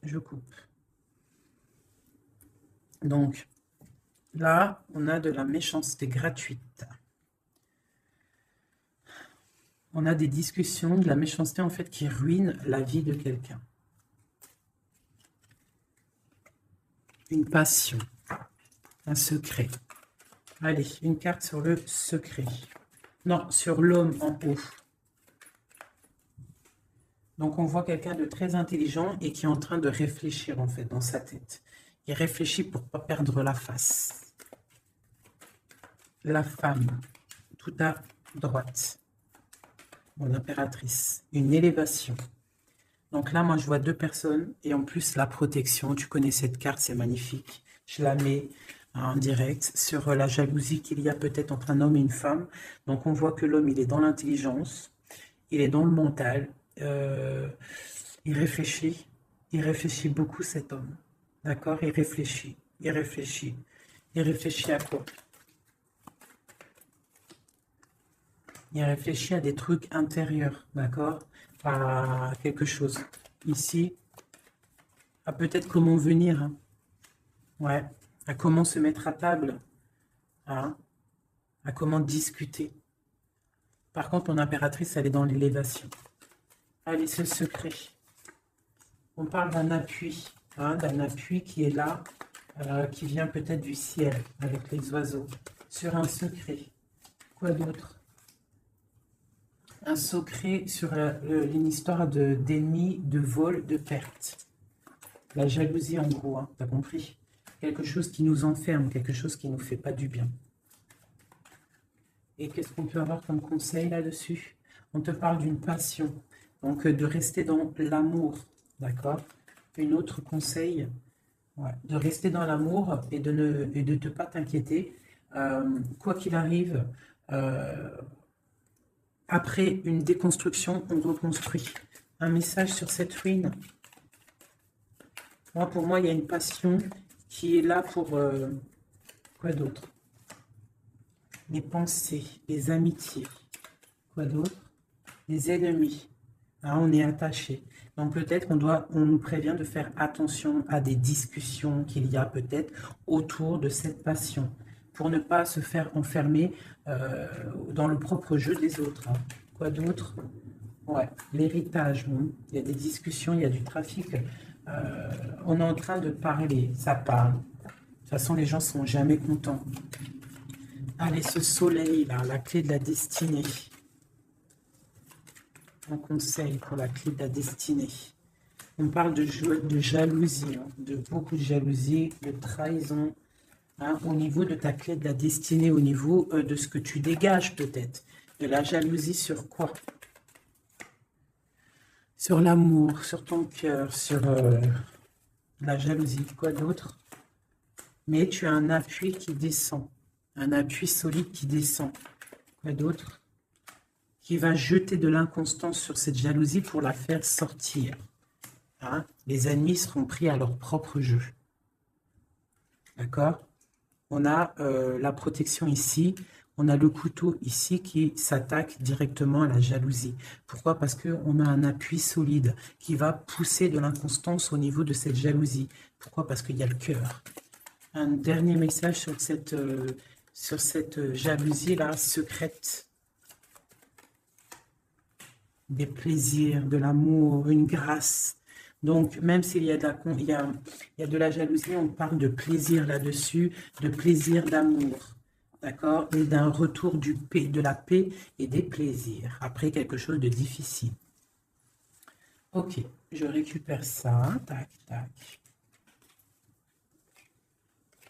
Je coupe. Donc, là, on a de la méchanceté gratuite. On a des discussions, de la méchanceté, en fait, qui ruine la vie de quelqu'un. Une passion, un secret. Allez, une carte sur le secret. Non, sur l'homme en haut. Donc, on voit quelqu'un de très intelligent et qui est en train de réfléchir, en fait, dans sa tête. Il réfléchit pour ne pas perdre la face. La femme, tout à droite. Mon impératrice. Une élévation. Donc là, moi, je vois deux personnes. Et en plus, la protection. Tu connais cette carte, c'est magnifique. Je la mets en direct sur la jalousie qu'il y a peut-être entre un homme et une femme. Donc, on voit que l'homme, il est dans l'intelligence. Il est dans le mental. Il réfléchit. Il réfléchit beaucoup, cet homme. D'accord? Il réfléchit. Il réfléchit. Il réfléchit à quoi? Il réfléchit à des trucs intérieurs. D'accord? À quelque chose. Ici, à peut-être comment venir. Hein. Ouais. À comment se mettre à table. Hein. À comment discuter. Par contre, mon impératrice, elle est dans l'élévation. Allez, ce secret. On parle d'un appui. Hein, d'un appui qui est là, qui vient peut-être du ciel, avec les oiseaux, sur un secret. Quoi d'autre? Un secret sur une histoire d'ennemis, de vol, de perte. La jalousie, en gros, hein, t'as compris? Quelque chose qui nous enferme, quelque chose qui ne nous fait pas du bien. Et qu'est-ce qu'on peut avoir comme conseil là-dessus? On te parle d'une passion, donc de rester dans l'amour, d'accord? Une autre conseil, ouais, de rester dans l'amour et de ne pas t'inquiéter. Quoi qu'il arrive, après une déconstruction, on reconstruit. Un message sur cette ruine. Moi, pour moi, il y a une passion qui est là pour... quoi d'autre? Les pensées, les amitiés. Quoi d'autre? Les ennemis. Hein, on est attaché. Donc peut-être on nous prévient de faire attention à des discussions qu'il y a peut-être autour de cette passion, pour ne pas se faire enfermer dans le propre jeu des autres. Hein. Quoi d'autre? Ouais, l'héritage. Bon, il y a des discussions, il y a du trafic. On est en train de parler, ça parle. De toute façon, les gens ne sont jamais contents. Allez, ce soleil là, la clé de la destinée. Un conseil pour la clé de la destinée. On parle de jalousie, hein, de beaucoup de jalousie, de trahison. hein, au niveau de ta clé de la destinée, au niveau de ce que tu dégages peut-être. De la jalousie sur quoi? Sur l'amour, sur ton cœur, sur la jalousie, quoi d'autre? Mais tu as un appui qui descend, un appui solide qui descend. Quoi d'autre? Qui va jeter de l'inconstance sur cette jalousie pour la faire sortir. Hein? Les ennemis seront pris à leur propre jeu. D'accord? On a la protection ici, on a le couteau ici qui s'attaque directement à la jalousie. Pourquoi? Parce qu'on a un appui solide qui va pousser de l'inconstance au niveau de cette jalousie. Pourquoi? Parce qu'il y a le cœur. Un dernier message sur cette jalousie-là secrète. Des plaisirs, de l'amour, une grâce. Donc, même s'il y a de la jalousie, on parle de plaisir là-dessus, de plaisir d'amour, d'accord? Et d'un retour de la paix et des plaisirs, après quelque chose de difficile. Ok, je récupère ça, tac, tac.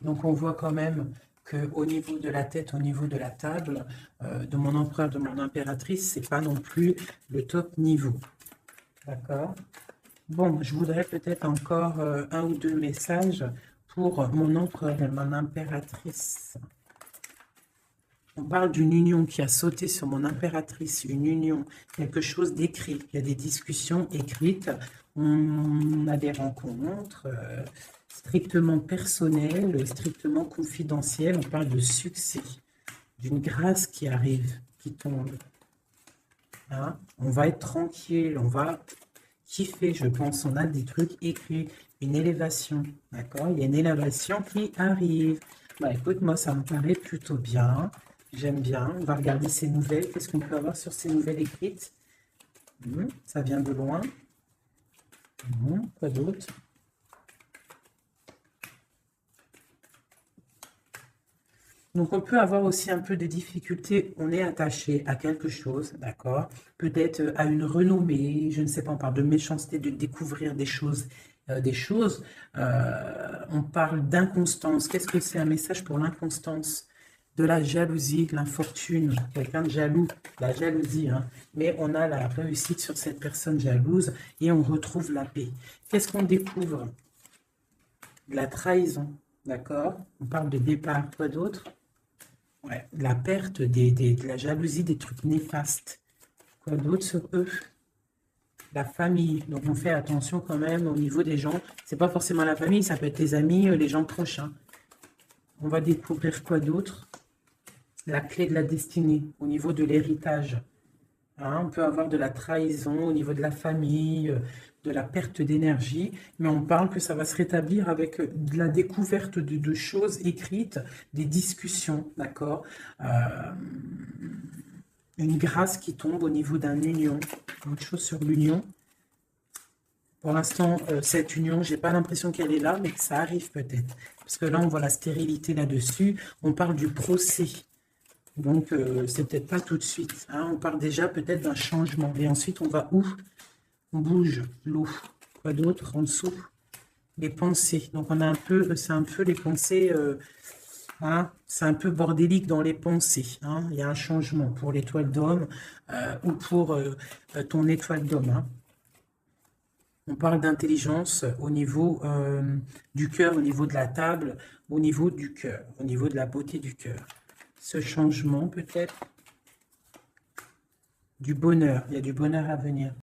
Donc, on voit quand même qu'au niveau de la tête, au niveau de la table, de mon empereur, de mon impératrice, c'est pas non plus le top niveau, d'accord? Bon, je voudrais peut-être encore un ou deux messages pour mon empereur et mon impératrice. On parle d'une union qui a sauté sur mon impératrice, une union, quelque chose d'écrit. Il y a des discussions écrites, on a des rencontres strictement personnelles, strictement confidentielles. On parle de succès, d'une grâce qui arrive, qui tombe. Hein? On va être tranquille, on va kiffer, je pense. On a des trucs écrits, une élévation, d'accord? Il y a une élévation qui arrive. Bah écoute, moi ça me paraît plutôt bien. J'aime bien. On va regarder ces nouvelles. Qu'est-ce qu'on peut avoir sur ces nouvelles écrites? Ça vient de loin. Quoi d'autre? Donc, on peut avoir aussi un peu de difficulté. On est attaché à quelque chose, d'accord? Peut-être à une renommée, je ne sais pas, on parle de méchanceté, de découvrir des choses. On parle d'inconstance. Qu'est-ce que c'est un message pour l'inconstance? De la jalousie, l'infortune, quelqu'un de jaloux, la jalousie, hein. Mais on a la réussite sur cette personne jalouse et on retrouve la paix. Qu'est-ce qu'on découvre? De la trahison, d'accord? On parle de départ, quoi d'autre? Ouais, la perte de la jalousie, des trucs néfastes. Quoi d'autre sur eux? La famille. Donc, on fait attention quand même au niveau des gens. C'est pas forcément la famille, ça peut être les amis, les gens proches. Hein. On va découvrir quoi d'autre? La clé de la destinée, au niveau de l'héritage. Hein, on peut avoir de la trahison au niveau de la famille, de la perte d'énergie, mais on parle que ça va se rétablir avec de la découverte de choses écrites, des discussions, d'accord? Une grâce qui tombe au niveau d'une union. Autre chose sur l'union. Pour l'instant, cette union, j'ai pas l'impression qu'elle est là, mais que ça arrive peut-être. Parce que là, on voit la stérilité là-dessus. On parle du procès. Donc, c'est peut-être pas tout de suite. Hein. On parle déjà peut-être d'un changement. Et ensuite, on va où? On bouge l'eau. Quoi d'autre en dessous? Les pensées. Donc, on a un peu, c'est un peu les pensées, hein, c'est un peu bordélique dans les pensées. Hein. Il y a un changement pour l'étoile d'homme ou pour ton étoile d'homme. Hein. On parle d'intelligence au niveau du cœur, au niveau de la table, au niveau du cœur, au niveau de la beauté du cœur. Ce changement peut-être du bonheur. Il y a du bonheur à venir.